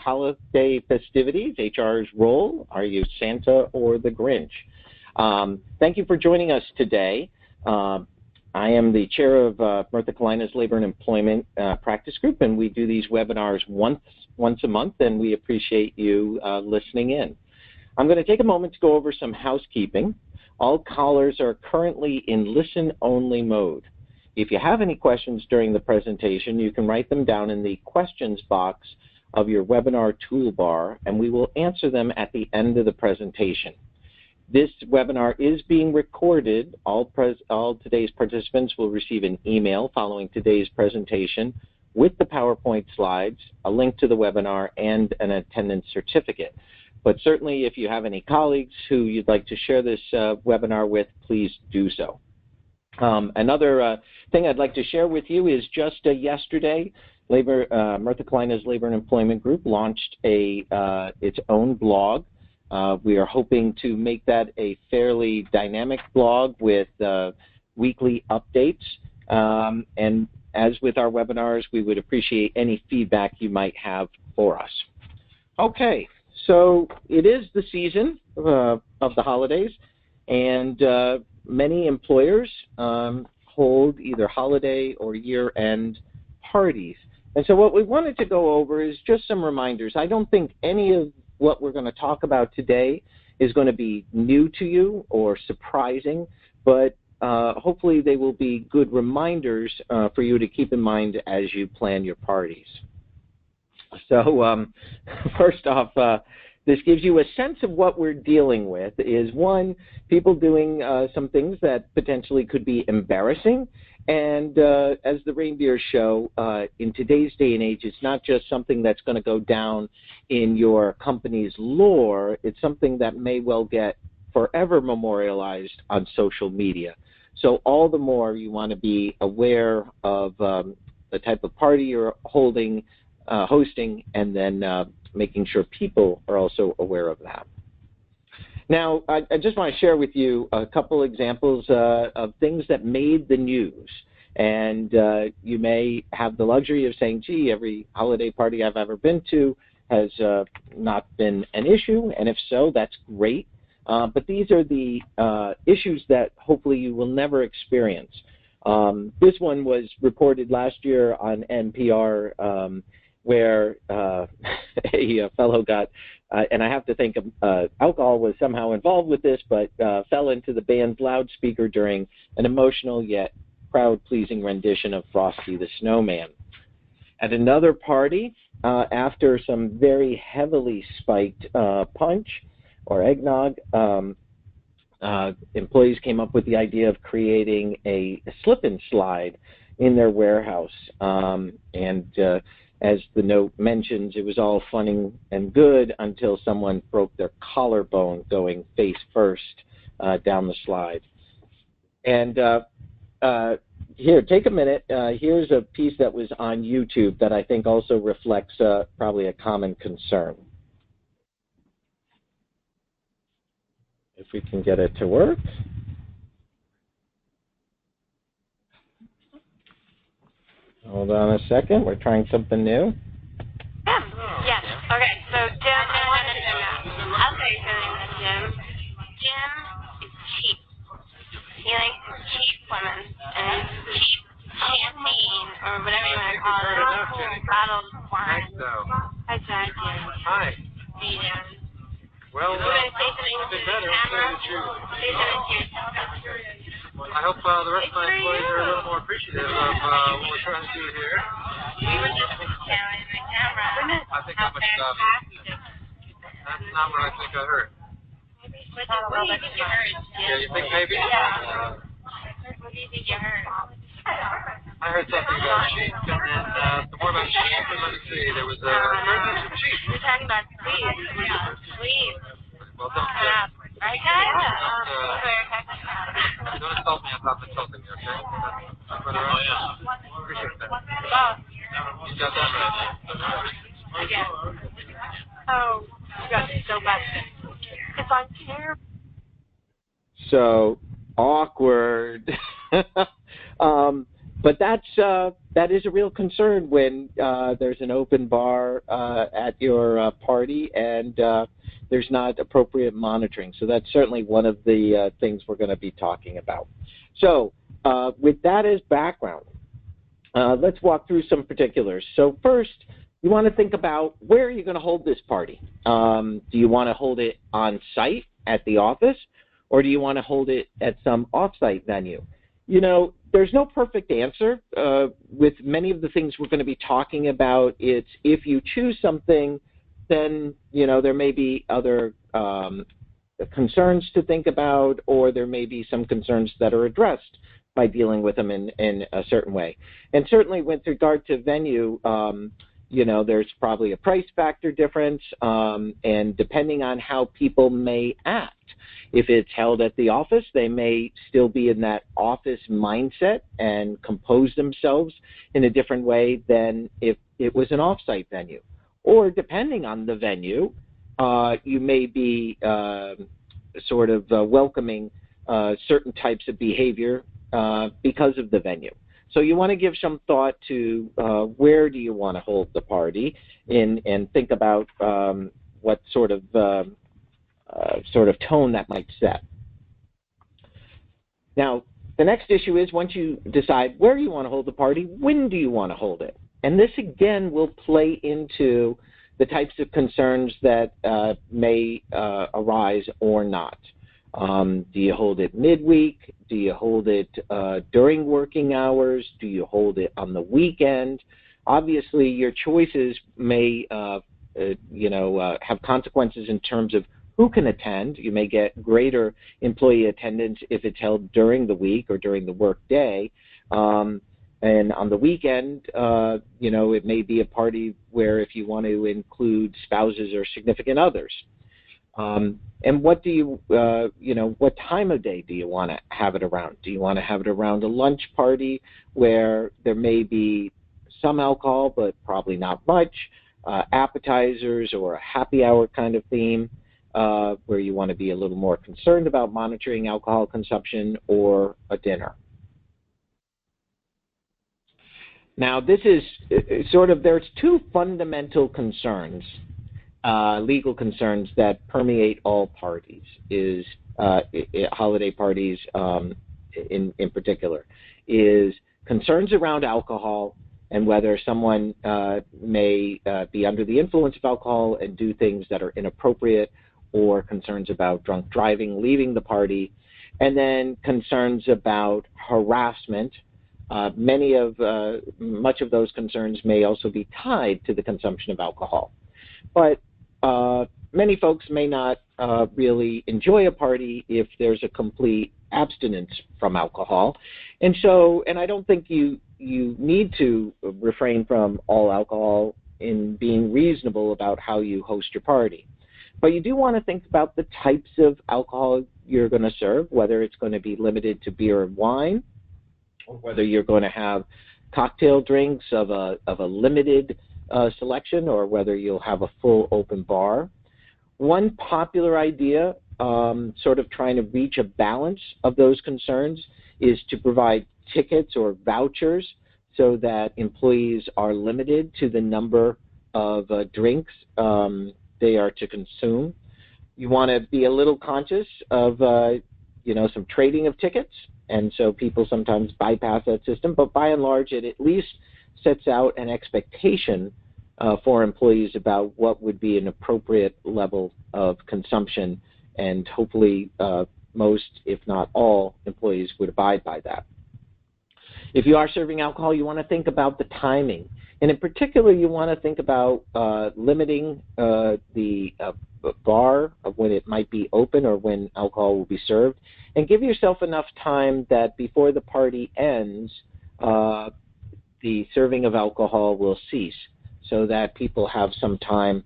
holiday festivities, HR's role. Are you Santa or the Grinch? Thank you for joining us today. I am the chair of Murtha Cullina's Labor and Employment Practice Group, and we do these webinars once a month, and we appreciate you listening in. I'm going to take a moment to go over some housekeeping. All callers are currently in listen-only mode. If you have any questions during the presentation, you can write them down in the questions box of your webinar toolbar, and we will answer them at the end of the presentation. This webinar is being recorded. All today's participants will receive an email following today's presentation with the PowerPoint slides, a link to the webinar, and an attendance certificate. But certainly if you have any colleagues who you'd like to share this webinar with, please do so. Another thing I'd like to share with you is just yesterday, Murtha Cullina's Labor and Employment Group launched its own blog. We are hoping to make that a fairly dynamic blog with weekly updates. And as with our webinars, we would appreciate any feedback you might have for us. Okay, so it is the season of the holidays, and many employers hold either holiday or year-end parties. And so what we wanted to go over is just some reminders. I don't think any of what we're going to talk about today is going to be new to you or surprising, but hopefully they will be good reminders for you to keep in mind as you plan your parties. So first off, this gives you a sense of what we're dealing with. Is one, people doing some things that potentially could be embarrassing. And as the reindeers show, in today's day and age, it's not just something that's going to go down in your company's lore. It's something that may well get forever memorialized on social media. So all the more you want to be aware of the type of party you're hosting, and then making sure people are also aware of that. Now, I just want to share with you a couple examples of things that made the news. And you may have the luxury of saying, gee, every holiday party I've ever been to has not been an issue, and if so, that's great. But these are the issues that hopefully you will never experience. This one was reported last year on NPR, where a fellow got, and I have to think alcohol was somehow involved with this, but fell into the band's loudspeaker during an emotional yet crowd-pleasing rendition of Frosty the Snowman. At another party, after some very heavily spiked punch or eggnog, employees came up with the idea of creating a slip and slide in their warehouse. As the note mentions, it was all fun and good until someone broke their collarbone going face first down the slide. And here, take a minute. Here's a piece that was on YouTube that I think also reflects probably a common concern. If we can get it to work. Hold on a second. We're trying something new. Yes. Okay. So Jim, I'll say something to Jim. Jim is cheap. He likes cheap women and cheap champagne or whatever you want to call it. Bottled wine. Hi, Jim. Hi. Yeah. Well, you want to say something to the camera? Say something to yourself. I hope the rest of my employees are a little more appreciative of what we're trying to do here. We were just telling the camera. I think how much that's not what I think I heard. What do you think you heard, Jim? Yeah, you think maybe? Yeah. What do you think you heard? I heard something about sheep, and then some more about sheep, and let me see, there was sheep. We're talking about sleep. Well, don't say. Right, guys? Don't insult me on top of insulting me, okay? Oh, yeah. Appreciate that. You got that right. Yeah. Oh, you got it so bad. It's on camera. So awkward. But that is a real concern when there's an open bar at your party and there's not appropriate monitoring. So that's certainly one of the things we're going to be talking about. So with that as background, let's walk through some particulars. So first, you want to think about where are you going to hold this party. Do you want to hold it on site at the office, or do you want to hold it at some off-site venue? You know, there's no perfect answer. With many of the things we're going to be talking about, it's if you choose something, then, you know, there may be other concerns to think about, or there may be some concerns that are addressed by dealing with them in a certain way. And certainly with regard to venue, you know, there's probably a price factor difference, and depending on how people may act. If it's held at the office, they may still be in that office mindset and compose themselves in a different way than if it was an off-site venue. Or depending on the venue, you may be sort of welcoming certain types of behavior because of the venue. So you want to give some thought to where do you want to hold the party and think about what sort of tone that might set. Now, the next issue is once you decide where you want to hold the party, when do you want to hold it? And this, again, will play into the types of concerns that may arise or not. Do you hold it midweek? Do you hold it during working hours? Do you hold it on the weekend? Obviously, your choices may have consequences in terms of who can attend. You may get greater employee attendance if it's held during the week or during the work day. And on the weekend, it may be a party where if you want to include spouses or significant others. And what do you, what time of day do you want to have it around? Do you want to have it around a lunch party where there may be some alcohol but probably not much, appetizers or a happy hour kind of theme, where you want to be a little more concerned about monitoring alcohol consumption, or a dinner? Now, this is there's two fundamental concerns, legal concerns that permeate all parties, holiday parties in particular, is concerns around alcohol and whether someone may be under the influence of alcohol and do things that are inappropriate, or concerns about drunk driving, leaving the party, and then concerns about harassment. Much of those concerns may also be tied to the consumption of alcohol. But many folks may not really enjoy a party if there's a complete abstinence from alcohol. And I don't think you need to refrain from all alcohol in being reasonable about how you host your party. But you do want to think about the types of alcohol you're going to serve, whether it's going to be limited to beer and wine, or whether you're going to have cocktail drinks of a limited selection, or whether you'll have a full open bar. One popular idea, sort of trying to reach a balance of those concerns, is to provide tickets or vouchers so that employees are limited to the number of drinks they are to consume. You want to be a little conscious of, some trading of tickets, and so people sometimes bypass that system, but by and large it at least sets out an expectation for employees about what would be an appropriate level of consumption, and hopefully most, if not all, employees would abide by that. If you are serving alcohol, you want to think about the timing. And in particular, you want to think about limiting the bar of when it might be open or when alcohol will be served, and give yourself enough time that before the party ends, the serving of alcohol will cease, so that people have some time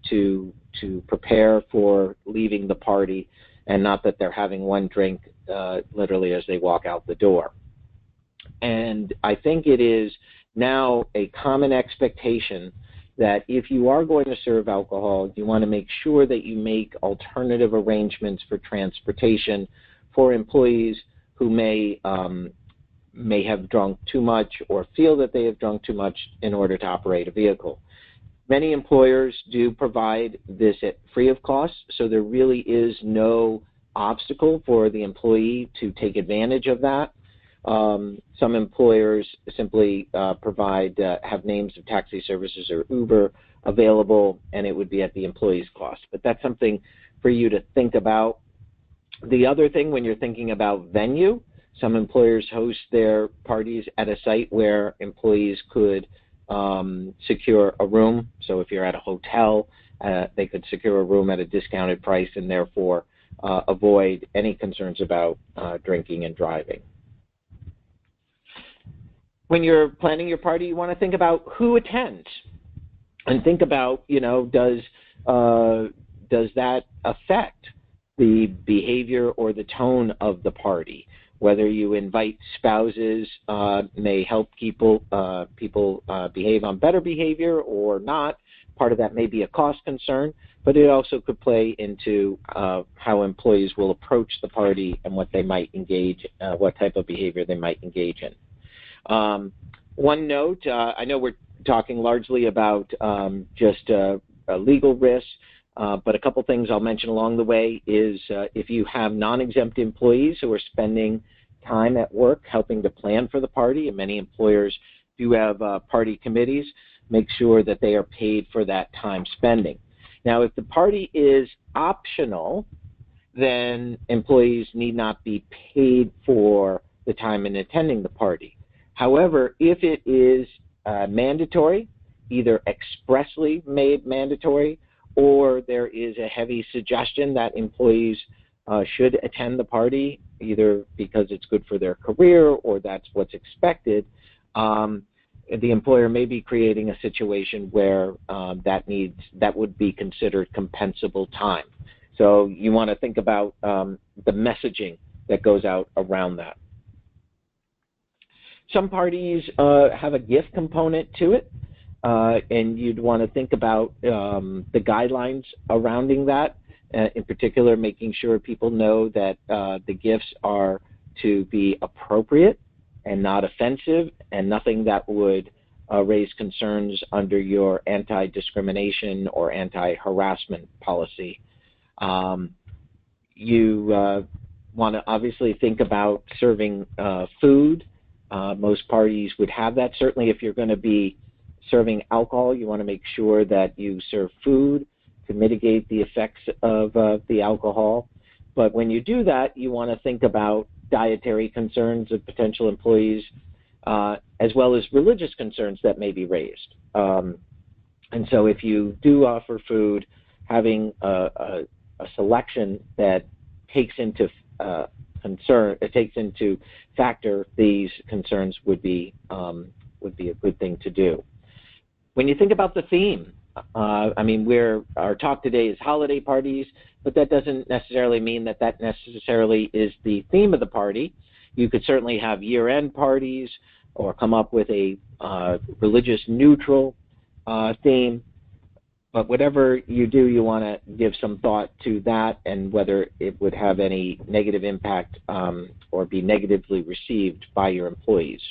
to prepare for leaving the party, and not that they're having one drink literally as they walk out the door. And I think it is now a common expectation that if you are going to serve alcohol, you want to make sure that you make alternative arrangements for transportation for employees who may may have drunk too much or feel that they have drunk too much in order to operate a vehicle. Many employers do provide this at free of cost, so there really is no obstacle for the employee to take advantage of that. Some employers simply have names of taxi services or Uber available, and it would be at the employee's cost. But that's something for you to think about. The other thing, when you're thinking about venue, some employers host their parties at a site where employees could secure a room. So if you're at a hotel, they could secure a room at a discounted price and therefore avoid any concerns about drinking and driving. When you're planning your party, you want to think about who attends, and think about, does that affect the behavior or the tone of the party? Whether you invite spouses may help people behave on better behavior or not. Part of that may be a cost concern, but it also could play into how employees will approach the party and what they might what type of behavior they might engage in. One note, I know we're talking largely about just legal risks, but a couple things I'll mention along the way is if you have non-exempt employees who are spending time at work helping to plan for the party, and many employers do have party committees, make sure that they are paid for that time spending. Now, if the party is optional, then employees need not be paid for the time in attending the party. However, if it is mandatory, either expressly made mandatory, or there is a heavy suggestion that employees should attend the party, either because it's good for their career or that's what's expected, the employer may be creating a situation where that would be considered compensable time. So you want to think about the messaging that goes out around that. Some parties have a gift component to it, and you'd want to think about the guidelines surrounding that, in particular making sure people know that the gifts are to be appropriate and not offensive, and nothing that would raise concerns under your anti-discrimination or anti-harassment policy. You want to obviously think about serving food. Most parties would have that. Certainly if you're going to be serving alcohol, you want to make sure that you serve food to mitigate the effects of the alcohol. But when you do that, you want to think about dietary concerns of potential employees, as well as religious concerns that may be raised. And so if you do offer food, having a selection that takes into factor these concerns would be a good thing to do. When you think about the theme, our talk today is holiday parties, but that doesn't necessarily mean that necessarily is the theme of the party. You could certainly have year-end parties or come up with a religious neutral theme. But whatever you do, you want to give some thought to that and whether it would have any negative impact or be negatively received by your employees.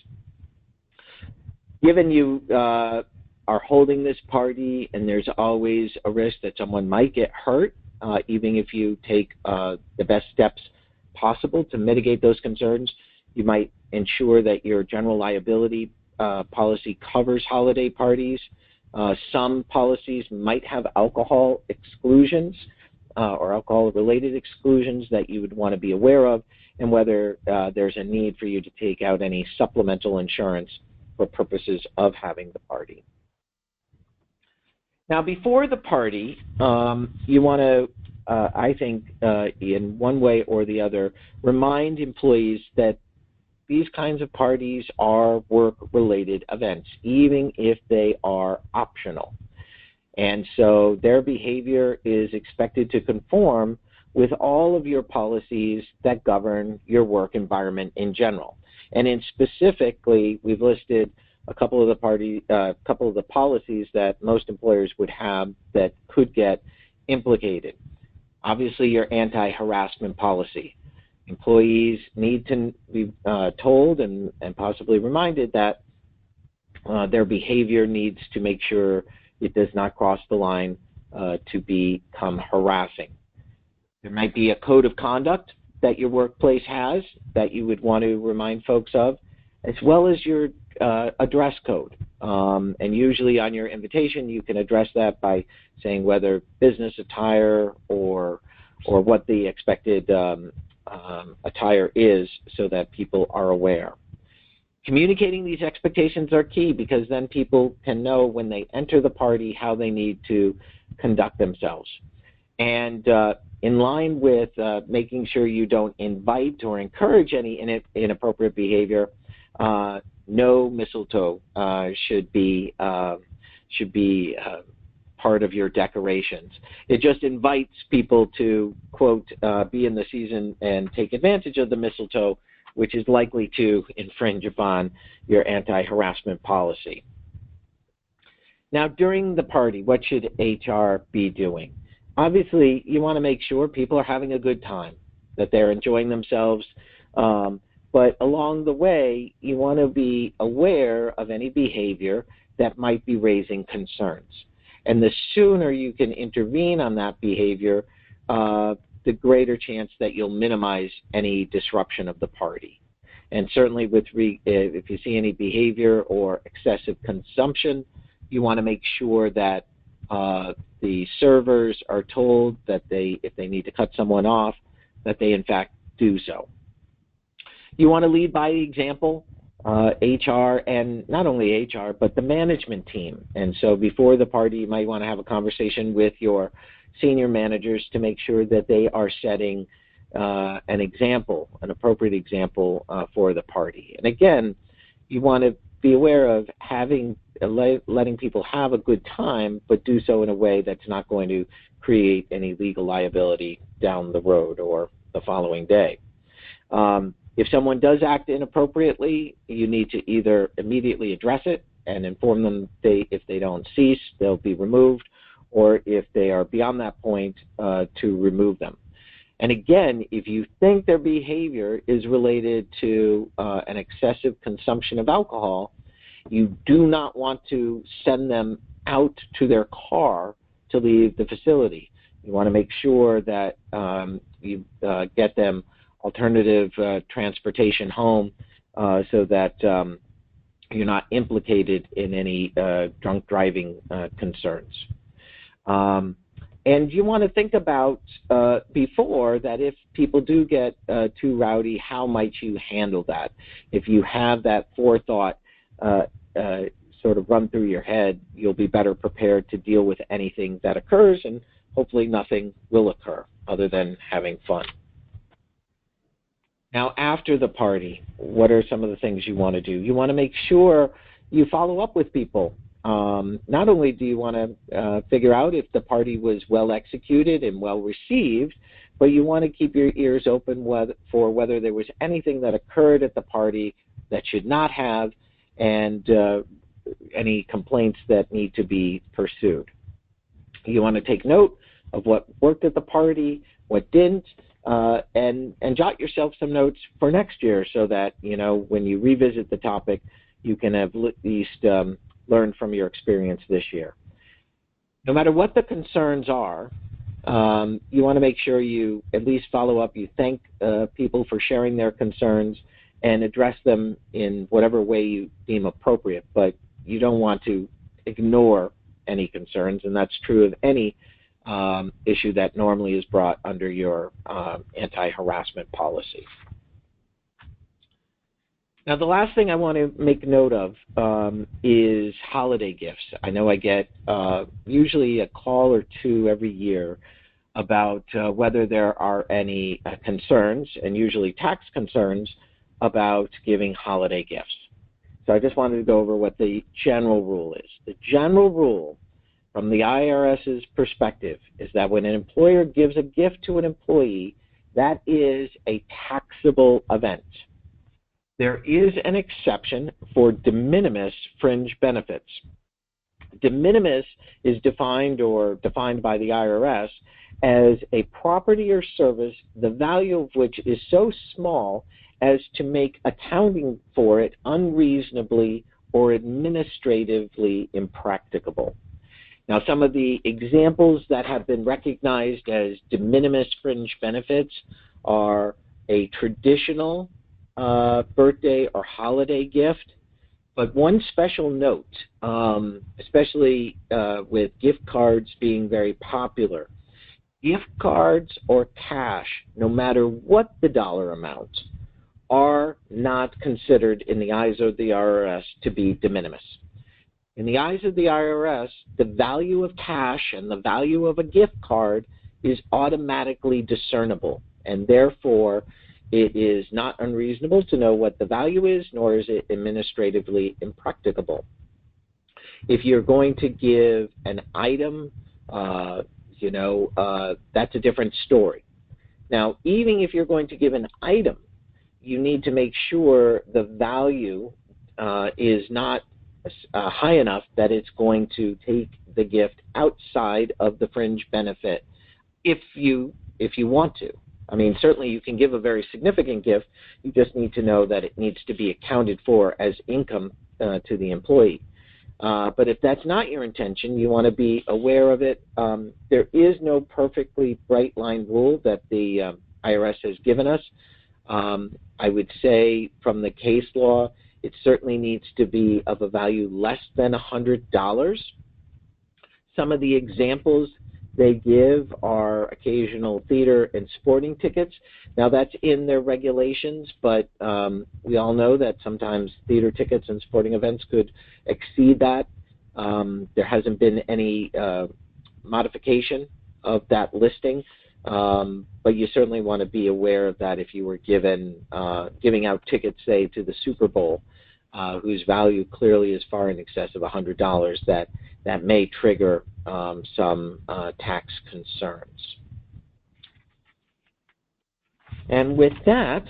Given you are holding this party and there's always a risk that someone might get hurt, even if you take the best steps possible to mitigate those concerns, you might ensure that your general liability policy covers holiday parties. Some policies might have alcohol exclusions or alcohol-related exclusions that you would want to be aware of, and whether there's a need for you to take out any supplemental insurance for purposes of having the party. Now, before the party, you want to, I think, in one way or the other, remind employees that these kinds of parties are work-related events, even if they are optional. And so their behavior is expected to conform with all of your policies that govern your work environment in general. And in specifically, we've listed a couple of the policies that most employers would have that could get implicated. Obviously, your anti-harassment policy. Employees need to be told and possibly reminded that their behavior needs to make sure it does not cross the line to become harassing. There might be a code of conduct that your workplace has that you would want to remind folks of, as well as your a dress code. And usually on your invitation, you can address that by saying whether business attire or what the expected attire is, so that people are aware. Communicating these expectations are key, because then people can know when they enter the party how they need to conduct themselves. And in line with making sure you don't invite or encourage any inappropriate behavior, no mistletoe should be part of your decorations. It just invites people to, quote, be in the season and take advantage of the mistletoe, which is likely to infringe upon your anti-harassment policy. Now, during the party, what should HR be doing? Obviously, you want to make sure people are having a good time, that they're enjoying themselves, but along the way, you want to be aware of any behavior that might be raising concerns. And the sooner you can intervene on that behavior, the greater chance that you'll minimize any disruption of the party. And certainly if you see any behavior or excessive consumption, you want to make sure that the servers are told that if they need to cut someone off, that they in fact do so. You want to lead by example, HR, and not only HR, but the management team. And so before the party, you might want to have a conversation with your senior managers to make sure that they are setting an example, an appropriate example for the party. And again, you want to be aware of letting people have a good time, but do so in a way that's not going to create any legal liability down the road or the following day. If someone does act inappropriately, you need to either immediately address it and inform them if they don't cease, they'll be removed, or if they are beyond that point, to remove them. And again, if you think their behavior is related to an excessive consumption of alcohol, you do not want to send them out to their car to leave the facility. You want to make sure that you get them alternative transportation home so that you're not implicated in any drunk driving concerns. And you want to think about before that if people do get too rowdy, how might you handle that? If you have that forethought sort of run through your head, you'll be better prepared to deal with anything that occurs, and hopefully nothing will occur other than having fun. Now, after the party, what are some of the things you want to do? You want to make sure you follow up with people. Not only do you want to figure out if the party was well executed and well received, but you want to keep your ears open for whether there was anything that occurred at the party that should not have, and any complaints that need to be pursued. You want to take note of what worked at the party, what didn't, and jot yourself some notes for next year so that, you know, when you revisit the topic, you can have at least learn from your experience this year. No matter what the concerns are, you want to make sure you at least follow up. You thank people for sharing their concerns and address them in whatever way you deem appropriate, but you don't want to ignore any concerns, and that's true of any issue that normally is brought under your anti-harassment policy. Now, the last thing I want to make note of is holiday gifts. I know I get usually a call or two every year about whether there are any concerns, and usually tax concerns, about giving holiday gifts. So I just wanted to go over what the general rule is. The general rule from the IRS's perspective is that when an employer gives a gift to an employee, that is a taxable event. There is an exception for de minimis fringe benefits. De minimis is defined by the IRS as a property or service, the value of which is so small as to make accounting for it unreasonably or administratively impracticable. Now, some of the examples that have been recognized as de minimis fringe benefits are a traditional birthday or holiday gift. But one special note, especially with gift cards being very popular, gift cards or cash, no matter what the dollar amount, are not considered in the eyes of the IRS to be de minimis. In the eyes of the IRS, the value of cash and the value of a gift card is automatically discernible, and therefore it is not unreasonable to know what the value is, nor is it administratively impracticable. If you're going to give an item, that's a different story. Now, even if you're going to give an item, you need to make sure the value is not high enough that it's going to take the gift outside of the fringe benefit if you want to. I mean, certainly you can give a very significant gift. You just need to know that it needs to be accounted for as income to the employee. But if that's not your intention, you want to be aware of it. There is no perfectly bright line rule that the IRS has given us. I would say from the case law, it certainly needs to be of a value less than $100. Some of the examples they give are occasional theater and sporting tickets. Now, that's in their regulations, but we all know that sometimes theater tickets and sporting events could exceed that. There hasn't been any modification of that listing, but you certainly want to be aware of that if you were giving out tickets, say, to the Super Bowl, whose value clearly is far in excess of $100, that may trigger some tax concerns. And with that,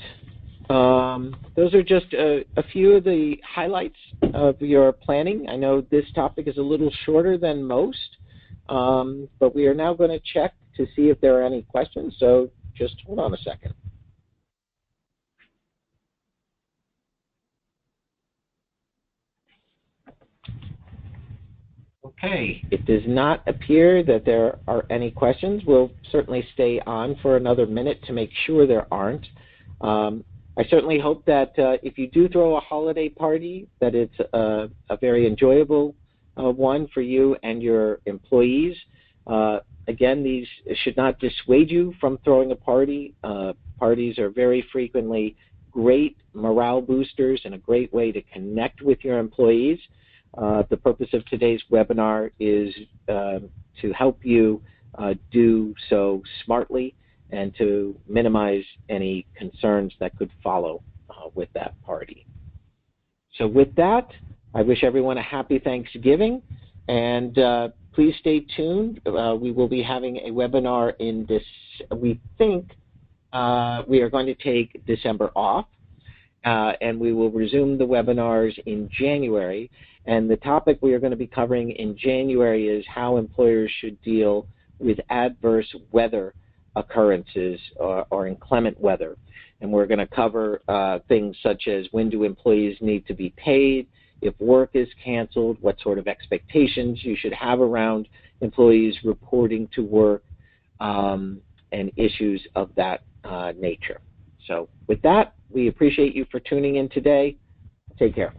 those are just a few of the highlights of your planning. I know this topic is a little shorter than most, but we are now going to check to see if there are any questions, so just hold on a second. Okay, it does not appear that there are any questions. We'll certainly stay on for another minute to make sure there aren't. I certainly hope that if you do throw a holiday party, that it's a very enjoyable one for you and your employees. Again, these should not dissuade you from throwing a party. Parties are very frequently great morale boosters and a great way to connect with your employees. The purpose of today's webinar is to help you do so smartly and to minimize any concerns that could follow with that party. So with that, I wish everyone a happy Thanksgiving, and please stay tuned. We will be having a webinar in this, we think we are going to take December off, and we will resume the webinars in January. And the topic we are going to be covering in January is how employers should deal with adverse weather occurrences or inclement weather. And we're going to cover things such as when do employees need to be paid, if work is canceled, what sort of expectations you should have around employees reporting to work, and issues of that nature. So with that, we appreciate you for tuning in today. Take care.